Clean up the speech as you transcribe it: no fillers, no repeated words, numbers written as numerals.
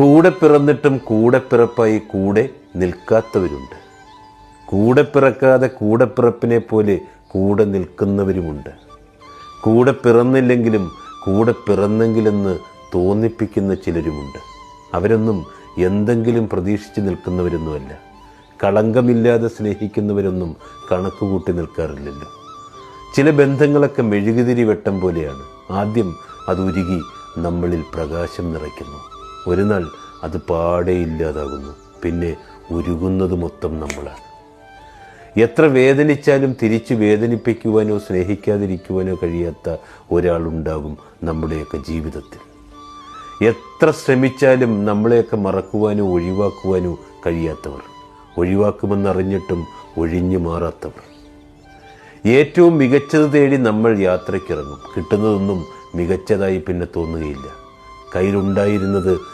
കൂടെ പിറന്നിട്ടും കൂടെ പിറപ്പായി കൂടെ നിൽക്കാത്തവരുണ്ട്. കൂടെ പിറക്കാതെ കൂടെപ്പിറപ്പിനെ പോലെ കൂടെ നിൽക്കുന്നവരുമുണ്ട്. കൂടെ പിറന്നില്ലെങ്കിലും കൂടെ പിറന്നെങ്കിലെന്ന് തോന്നിപ്പിക്കുന്ന ചിലരുമുണ്ട്. അവരൊന്നും എന്തെങ്കിലും പ്രതീക്ഷിച്ച് നിൽക്കുന്നവരൊന്നുമല്ല. കളങ്കമില്ലാതെ സ്നേഹിക്കുന്നവരൊന്നും കണക്കുകൂട്ടി നിൽക്കാറില്ലല്ലോ. ചില ബന്ധങ്ങളൊക്കെ മെഴുകുതിരി വെട്ടം പോലെയാണ്. ആദ്യം അത് ഉരുകി നമ്മളിൽ പ്രകാശം നിറയ്ക്കുന്നു. ഒരു നാൾ അത് പാടെ ഇല്ലാതാകുന്നു. പിന്നെ ഉരുകുന്നത് മൊത്തം നമ്മളാണ്. എത്ര വേദനിച്ചാലും തിരിച്ചു വേദനിപ്പിക്കുവാനോ സ്നേഹിക്കാതിരിക്കുവാനോ കഴിയാത്ത ഒരാളുണ്ടാകും നമ്മുടെയൊക്കെ ജീവിതത്തിൽ. എത്ര ശ്രമിച്ചാലും നമ്മളെയൊക്കെ മറക്കുവാനോ ഒഴിവാക്കുവാനോ കഴിയാത്തവർ, ഒഴിവാക്കുമെന്നറിഞ്ഞിട്ടും ഒഴിഞ്ഞു മാറാത്തവർ. ഏറ്റവും മികച്ചത് തേടി നമ്മൾ യാത്രയ്ക്കിറങ്ങും. കിട്ടുന്നതൊന്നും മികച്ചതായി പിന്നെ തോന്നുകയില്ല. കയ്യിലുണ്ടായിരുന്നത്